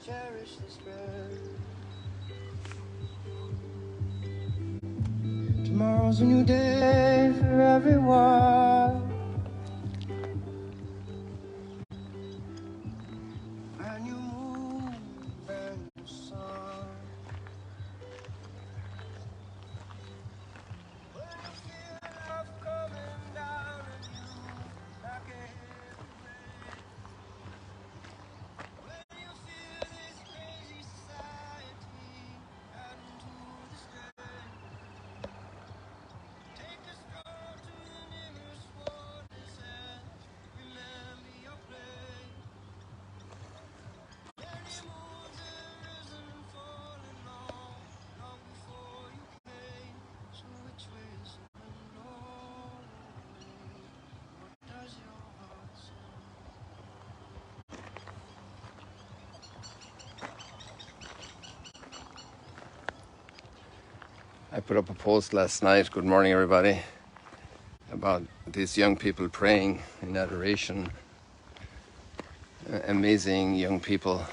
cherish this breath. Tomorrow's a new day for everyone. Brand new moon, brand new sun. When you feel love coming down on you like a heavy rain. When you feel this crazy society adding to the strain. Take a stroll to the nearest waters and remember your place. Many moons have risen and fallen long before you came. So which way is the north? What does your heart say? I put up a post last night, good morning everybody, about these young people praying in adoration. Amazing young people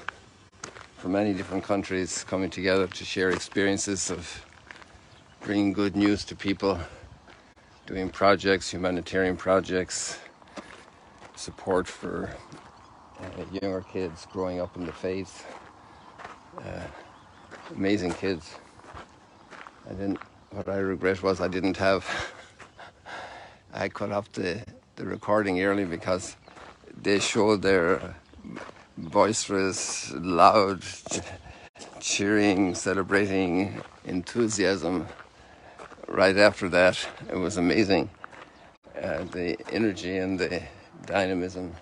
from many different countries coming together to share experiences of bringing good news to people, doing projects, humanitarian projects, support for younger kids growing up in the faith. Amazing kids. What I regret was I didn't have, I cut off the recording early because they showed their boisterous, loud, cheering, celebrating enthusiasm right after that. It was amazing. The energy and the dynamism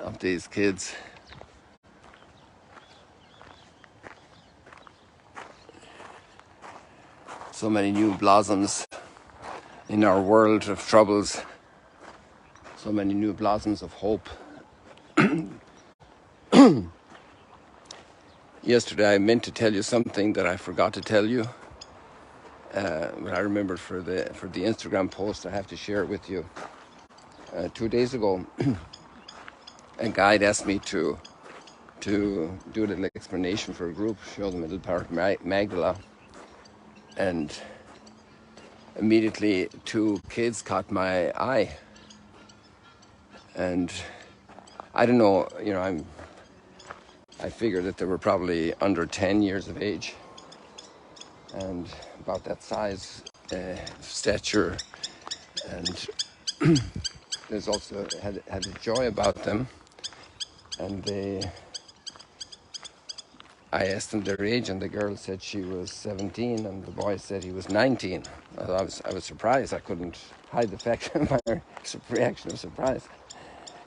of these kids. So many new blossoms in our world of troubles. So many new blossoms of hope. Yesterday I meant to tell you something that I forgot to tell you. But I remembered for the Instagram post. I have to share it with you. 2 days ago, a guide asked me to do a little explanation for a group, show them a little part of Magdala, and immediately 2 kids caught my eye, and I don't know, I figured that they were probably under 10 years of age and about that size, stature, and there's also had a joy about them. And I asked them their age, and the girl said she was 17, and the boy said he was 19. I was surprised. I couldn't hide the fact of my reaction of surprise.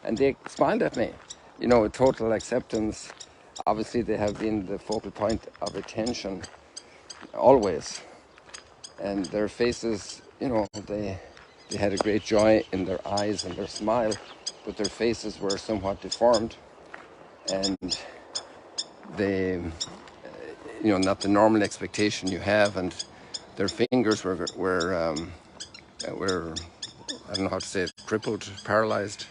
And they smiled at me, with total acceptance. Obviously, they have been the focal point of attention always. And their faces, they had a great joy in their eyes and their smile, but their faces were somewhat deformed. And they, not the normal expectation you have, and their fingers were I don't know how to say it, crippled, paralyzed,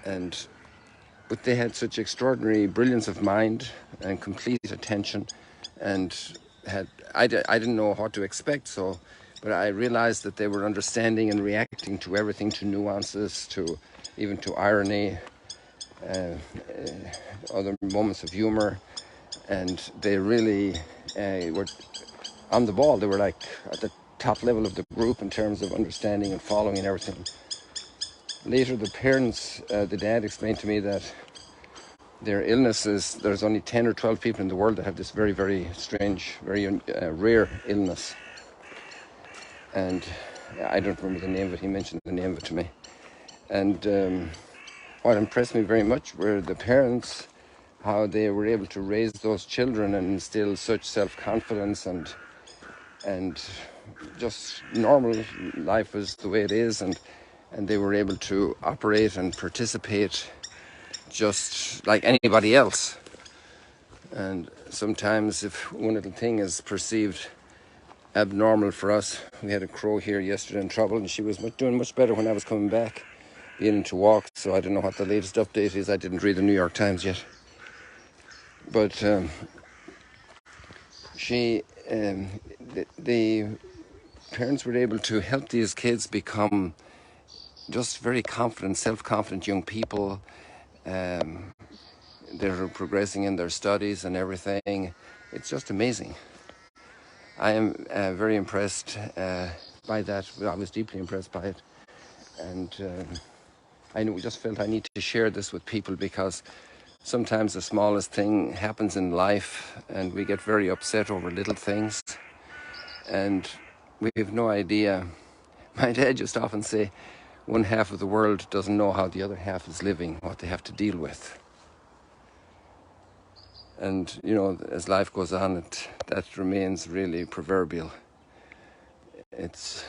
but they had such extraordinary brilliance of mind and complete attention, and I didn't know what to expect, but I realized that they were understanding and reacting to everything, to nuances, even to irony, other moments of humor, and they really were on the ball. They were like at the top level of the group in terms of understanding and following and everything. Later, the parents, the dad explained to me that their illnesses, there's only 10 or 12 people in the world that have this very, very strange, very rare illness. And I don't remember the name of it. He mentioned the name of it to me. And what impressed me very much were the parents, how they were able to raise those children and instill such self-confidence and just normal life is the way it is, and they were able to operate and participate just like anybody else. And sometimes if one little thing is perceived abnormal for us, we had a crow here yesterday in trouble, and she was doing much better when I was coming back, beginning to walk. So I don't know what the latest update is. I didn't read the New York Times yet. But she, the parents were able to help these kids become just very confident, self-confident young people. Um, they're progressing in their studies and everything. It's just amazing. I am very impressed by that. I was deeply impressed by it. And I just felt I need to share this with people because sometimes the smallest thing happens in life and we get very upset over little things. And we have no idea. My dad just often say, one half of the world doesn't know how the other half is living, what they have to deal with. And, you know, as life goes on, that remains really proverbial. It's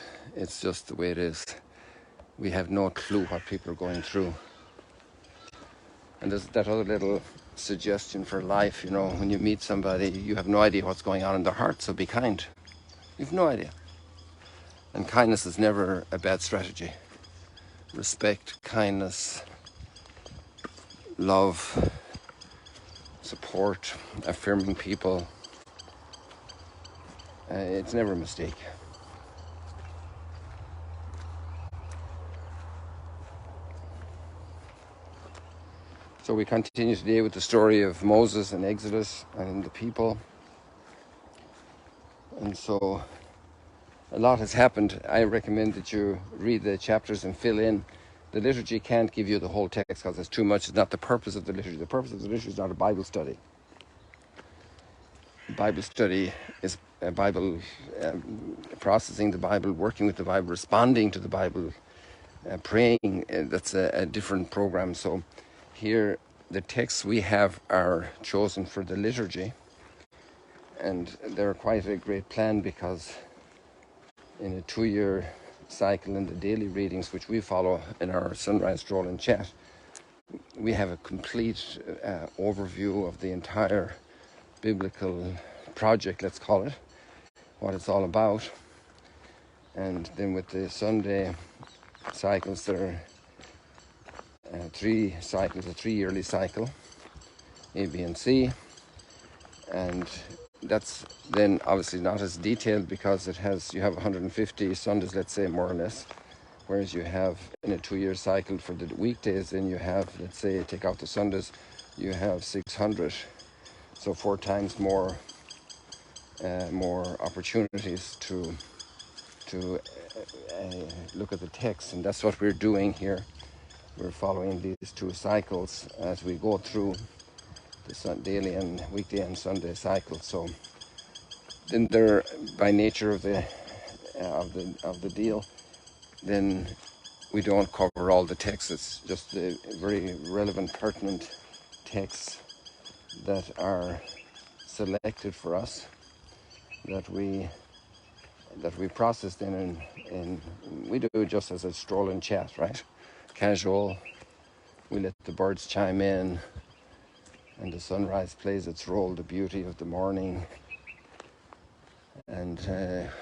just the way it is. We have no clue what people are going through. And there's that other little suggestion for life, you know, when you meet somebody, you have no idea what's going on in their heart, so be kind. You've no idea. And kindness is never a bad strategy. Respect, kindness, love, support, affirming people. It's never a mistake. So we continue today with the story of Moses and Exodus and the people. And so a lot has happened. I recommend that you read the chapters and fill in. The liturgy can't give you the whole text because it's too much. It's not the purpose of the liturgy. The purpose of the liturgy is not a Bible study. Bible study is a Bible, processing the Bible, working with the Bible, responding to the Bible, praying. That's a different program. So here, the texts we have are chosen for the liturgy. And they're quite a great plan because in a 2-year cycle in the daily readings, which we follow in our sunrise stroll and chat, we have a complete overview of the entire biblical project, let's call it, what it's all about. And then with the Sunday cycles, there are 3 cycles, a 3-yearly cycle, A, B, and C. And that's then obviously not as detailed because you have 150 Sundays, let's say, more or less. Whereas you have in a 2-year cycle for the weekdays, then you have, let's say, take out the Sundays, you have 600. So 4 times more opportunities to look at the text. And that's what we're doing here. We're following these 2 cycles as we go through the daily and weekday and Sunday cycle. So then they're, by nature of the deal, then we don't cover all the texts. It's just the very relevant, pertinent texts that are selected for us that we process then, and we do it just as a stroll and chat, right? Casual. We let the birds chime in, and the sunrise plays its role, the beauty of the morning. And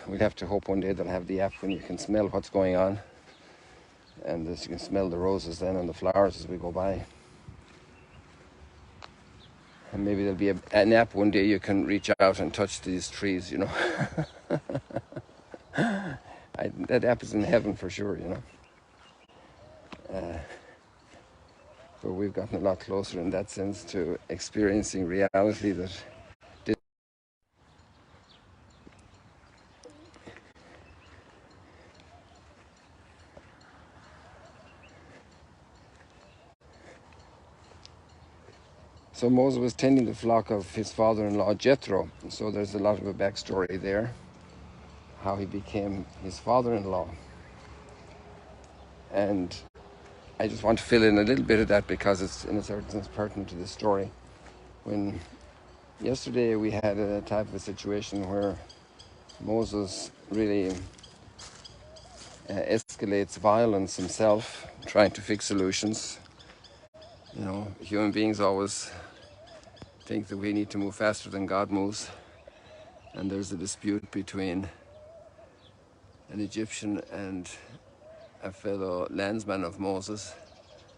we'd have to hope one day they'll have the app when you can smell what's going on, and you can smell the roses then and the flowers as we go by. And maybe there'll be an app one day you can reach out and touch these trees, you know. That app is in heaven for sure, you know. But we've gotten a lot closer in that sense to experiencing reality that did. So Moses was tending the flock of his father-in-law Jethro. So there's a lot of a backstory there, how he became his father-in-law. And I just want to fill in a little bit of that because it's in a certain sense pertinent to this story. When yesterday we had a type of a situation where Moses really escalates violence himself, trying to fix solutions. You know, human beings always think that we need to move faster than God moves. And there's a dispute between an Egyptian and a fellow landsman of Moses,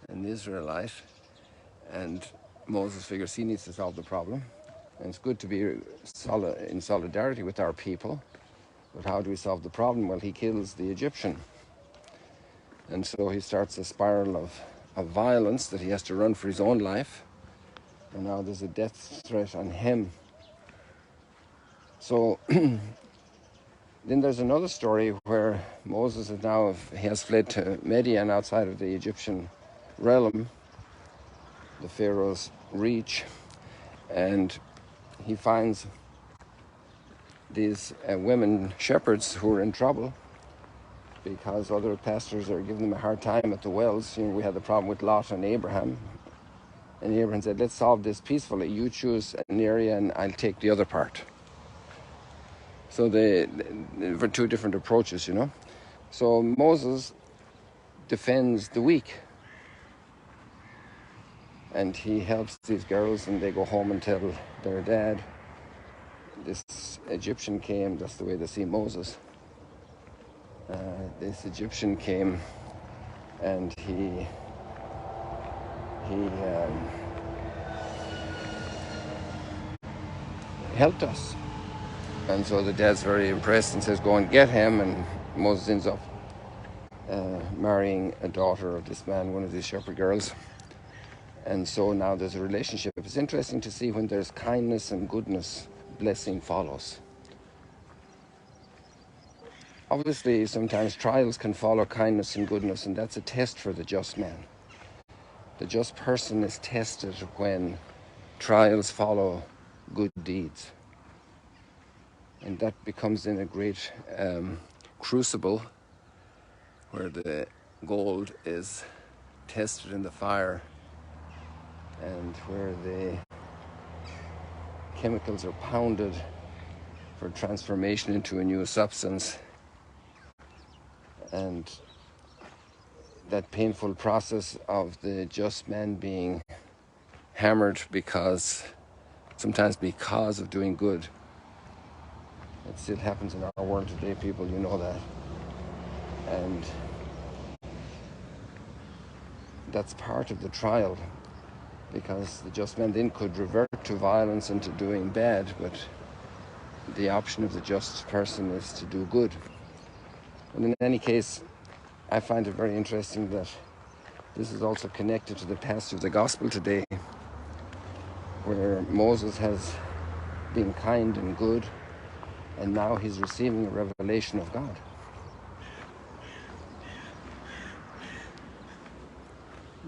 an Israelite. And Moses figures he needs to solve the problem. And it's good to be in solidarity with our people. But how do we solve the problem? Well, he kills the Egyptian. And so he starts a spiral of violence that he has to run for his own life. And now there's a death threat on him. So then there's another story where Moses he has fled to Midian outside of the Egyptian realm, the Pharaoh's reach, and he finds these women shepherds who are in trouble because other pastors are giving them a hard time at the wells. We had the problem with Lot and Abraham. And Abraham said, let's solve this peacefully. You choose an area and I'll take the other part. So they were two different approaches, So Moses defends the weak. And he helps these girls, and they go home and tell their dad, this Egyptian came. That's the way they see Moses. This Egyptian came, and he helped us. And so the dad's very impressed and says, go and get him. And Moses ends up marrying a daughter of this man, one of these shepherd girls. And so now there's a relationship. It's interesting to see when there's kindness and goodness, blessing follows. Obviously, sometimes trials can follow kindness and goodness, and that's a test for the just man. The just person is tested when trials follow good deeds. And that becomes in a great crucible where the gold is tested in the fire and where the chemicals are pounded for transformation into a new substance. And that painful process of the just man being hammered sometimes because of doing good. It still happens in our world today, people, you know that. And that's part of the trial, because the just man then could revert to violence and to doing bad, but the option of the just person is to do good. And in any case, I find it very interesting that this is also connected to the passage of the gospel today, where Moses has been kind and good, and now he's receiving a revelation of God.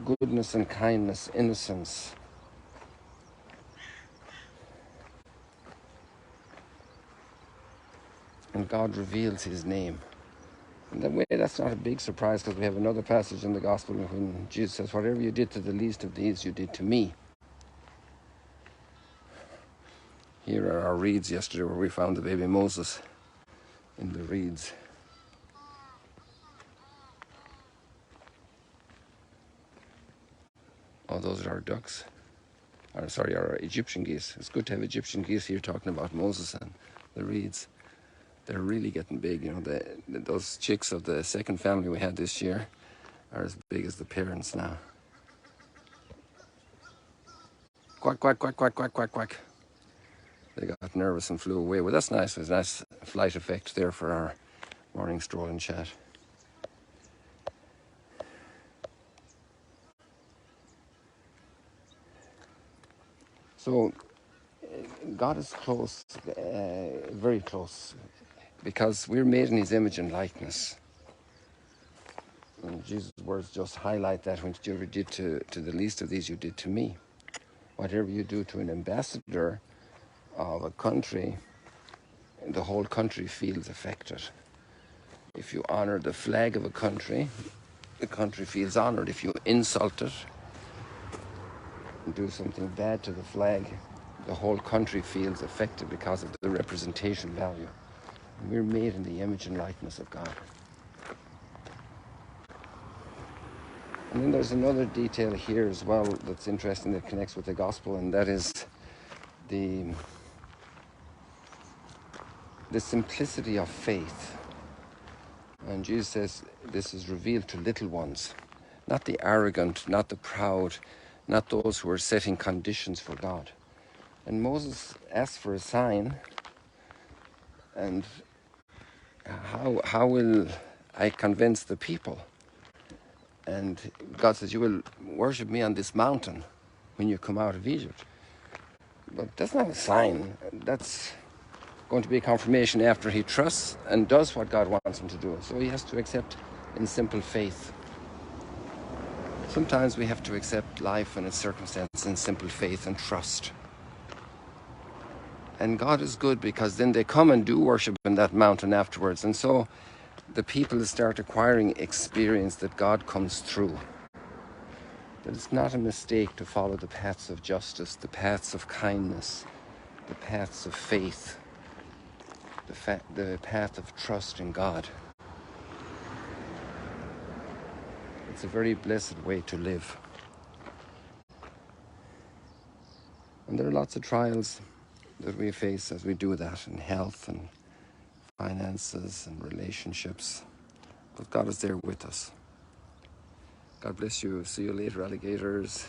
Goodness and kindness, innocence. And God reveals his name. In that way, that's not a big surprise, because we have another passage in the gospel when Jesus says, whatever you did to the least of these, you did to me. Here are our reeds yesterday where we found the baby Moses in the reeds. Oh, those are our ducks. Our Egyptian geese. It's good to have Egyptian geese here talking about Moses and the reeds. They're really getting big. Those chicks of the second family we had this year are as big as the parents now. Quack, quack, quack, quack, quack, quack, quack. They got nervous and flew away. Well, that's nice. There's a nice flight effect there for our morning stroll and chat. So God is close, very close, because we're made in his image and likeness. And Jesus' words just highlight that. Whatever you did to the least of these, you did to me. Whatever you do to an ambassador of a country, the whole country feels affected. If you honor the flag of a country, the country feels honored. If you insult it and do something bad to the flag, the whole country feels affected because of the representation value. And we're made in the image and likeness of God. And then there's another detail here as well that's interesting, that connects with the gospel, and that is the simplicity of faith. And Jesus says this is revealed to little ones, not the arrogant, not the proud, not those who are setting conditions for God. And Moses asked for a sign, and how will I convince the people? And God says, you will worship me on this mountain when you come out of Egypt. But that's not a sign. That's going to be a confirmation after he trusts and does what God wants him to do. So he has to accept in simple faith. Sometimes we have to accept life and its circumstances in simple faith and trust. And God is good, because then they come and do worship in that mountain afterwards. And so the people start acquiring experience that God comes through. That it's not a mistake to follow the paths of justice, the paths of kindness, the paths of faith, the path of trust in God. It's a very blessed way to live. And there are lots of trials that we face as we do that, in health and finances and relationships. But God is there with us. God bless you. See you later, alligators.